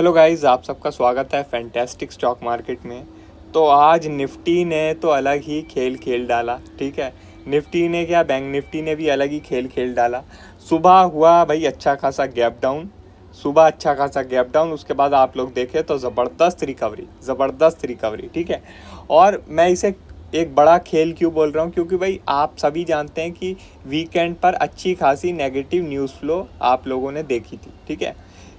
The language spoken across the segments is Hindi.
हेलो गाइस, आप सबका स्वागत है फैंटास्टिक स्टॉक मार्केट में। तो आज निफ्टी ने तो अलग ही खेल खेल डाला। ठीक है, निफ्टी ने क्या, बैंक निफ्टी ने भी अलग ही खेल खेल डाला। सुबह हुआ भाई अच्छा खासा गैप डाउन, उसके बाद आप लोग देखें तो ज़बरदस्त रिकवरी। ठीक है, और मैं इसे एक बड़ा खेल क्यों बोल रहा हूँ, क्योंकि भाई आप सभी जानते हैं कि वीकेंड पर अच्छी खासी नेगेटिव न्यूज़ फ्लो आप लोगों ने देखी थी। ठीक है,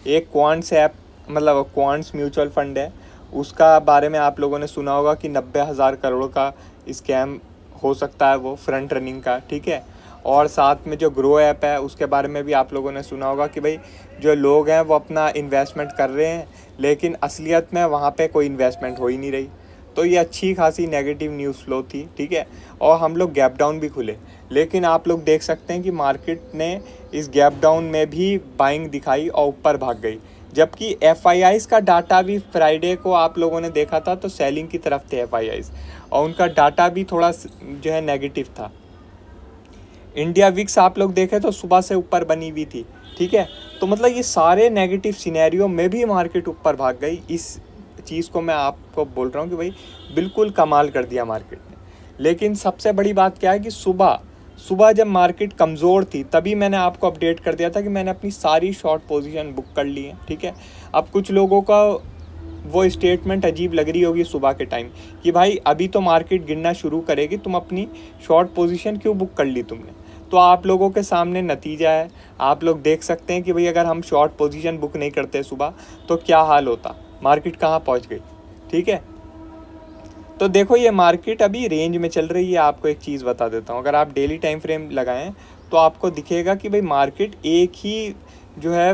एक क्वांट्स ऐप, मतलब क्वांट्स म्यूचुअल फंड है, उसका बारे में आप लोगों ने सुना होगा कि 90,000 करोड़ का स्कैम हो सकता है, वो फ्रंट रनिंग का। ठीक है, और साथ में जो ग्रो ऐप है उसके बारे में भी आप लोगों ने सुना होगा कि भाई जो लोग हैं वो अपना इन्वेस्टमेंट कर रहे हैं, लेकिन असलियत में वहाँ पे कोई इन्वेस्टमेंट हो ही नहीं रही। तो ये अच्छी खासी नेगेटिव न्यूज़ फ्लो थी। ठीक है, और हम लोग गैप डाउन भी खुले, लेकिन आप लोग देख सकते हैं कि मार्केट ने इस गैप डाउन में भी बाइंग दिखाई और ऊपर भाग गई। जबकि एफआईआईज़ का डाटा भी फ्राइडे को आप लोगों ने देखा था तो सेलिंग की तरफ थे एफआईआईज़, और उनका डाटा भी थोड़ा जो है नेगेटिव था। इंडिया विक्स आप लोग देखें तो सुबह से ऊपर बनी हुई थी। ठीक है, तो मतलब ये सारे नेगेटिव सिनेरियो में भी मार्केट ऊपर भाग गई। इस चीज़ को मैं आपको बोल रहा हूँ कि भाई बिल्कुल कमाल कर दिया मार्केट ने। लेकिन सबसे बड़ी बात क्या है कि सुबह सुबह जब मार्केट कमज़ोर थी तभी मैंने आपको अपडेट कर दिया था कि मैंने अपनी सारी शॉर्ट पोजीशन बुक कर ली है। ठीक है, अब कुछ लोगों का वो स्टेटमेंट अजीब लग रही होगी सुबह के टाइम कि भाई अभी तो मार्केट गिरना शुरू करेगी, तुम अपनी शॉर्ट पोजीशन क्यों बुक कर ली तुमने। तो आप लोगों के सामने नतीजा है, आप लोग देख सकते हैं कि भाई अगर हम शॉर्ट पोजीशन बुक नहीं करते सुबह तो क्या हाल होता, मार्केट कहाँ पहुँच गई। ठीक है, तो देखो ये मार्केट अभी रेंज में चल रही है। आपको एक चीज़ बता देता हूँ, अगर आप डेली टाइम फ्रेम लगाएं तो आपको दिखेगा कि भाई मार्केट एक ही जो है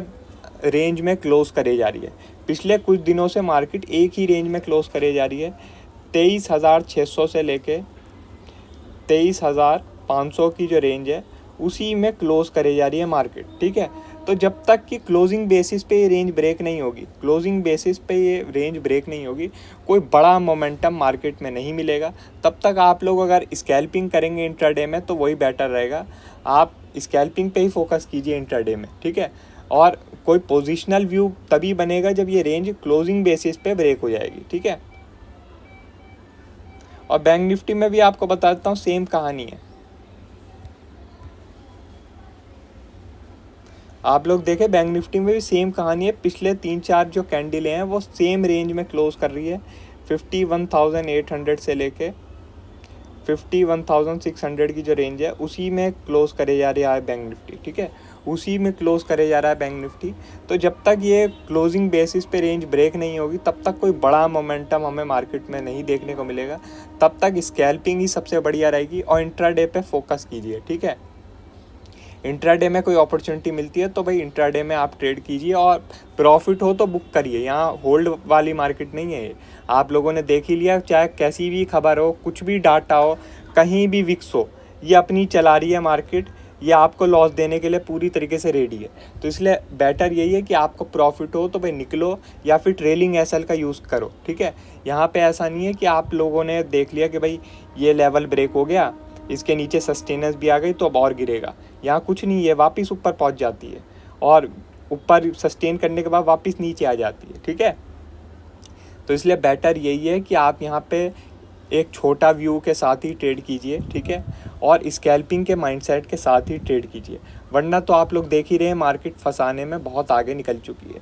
रेंज में क्लोज करे जा रही है। पिछले कुछ दिनों से मार्केट एक ही रेंज में क्लोज करे जा रही है, 23,600 से लेके 23,500 की जो रेंज है उसी में क्लोज करे जा रही है मार्केट। ठीक है, तो जब तक कि क्लोजिंग बेसिस पे ये रेंज ब्रेक नहीं होगी, कोई बड़ा मोमेंटम मार्केट में नहीं मिलेगा। तब तक आप लोग अगर स्कैल्पिंग करेंगे इंट्राडे में तो वही बेटर रहेगा, आप स्कैल्पिंग पे ही फोकस कीजिए इंट्राडे में। ठीक है, और कोई पोजिशनल व्यू तभी बनेगा जब ये रेंज क्लोजिंग बेसिस पे ब्रेक हो जाएगी। ठीक है, और बैंक निफ्टी में भी आपको बता देता हूँ सेम कहानी है। आप लोग देखें बैंक निफ्टी में भी सेम कहानी है, पिछले 3-4 जो कैंडल हैं वो सेम रेंज में क्लोज कर रही है। 51,800 से लेके 51,600 की जो रेंज है उसी में क्लोज करे जा रहा है बैंक निफ्टी। ठीक है, उसी में क्लोज करे जा रहा है बैंक निफ्टी। तो जब तक ये क्लोजिंग बेसिस पे रेंज ब्रेक नहीं होगी तब तक कोई बड़ा मोमेंटम हमें मार्केट में नहीं देखने को मिलेगा। तब तक स्कैल्पिंग ही सबसे बढ़िया रहेगी और इंट्राडे पे फोकस कीजिए। ठीक है, इंट्राडे में कोई अपॉर्चुनिटी मिलती है तो भाई इंट्राडे में आप ट्रेड कीजिए और प्रॉफिट हो तो बुक करिए। यहाँ होल्ड वाली मार्केट नहीं है ये, आप लोगों ने देख ही लिया, चाहे कैसी भी खबर हो, कुछ भी डाटा हो, कहीं भी विक्स हो, ये अपनी चला रही है मार्केट, ये आपको लॉस देने के लिए पूरी तरीके से रेडी है। तो इसलिए बेटर यही है कि आपको प्रॉफिट हो तो भाई निकलो या फिर ट्रेलिंग एसएल का यूज़ करो। ठीक है, यहाँ पे ऐसा नहीं है कि आप लोगों ने देख लिया कि भाई ये लेवल ब्रेक हो गया, इसके नीचे सस्टेनेंस भी आ गई तो अब और गिरेगा। यहाँ कुछ नहीं है, वापस ऊपर पहुँच जाती है और ऊपर सस्टेन करने के बाद वापस नीचे आ जाती है। ठीक है, तो इसलिए बेटर यही है कि आप यहाँ पे एक छोटा व्यू के साथ ही ट्रेड कीजिए। ठीक है, और स्कैल्पिंग के माइंडसेट के साथ ही ट्रेड कीजिए, वरना तो आप लोग देख ही रहे हैं मार्केट फंसाने में बहुत आगे निकल चुकी है।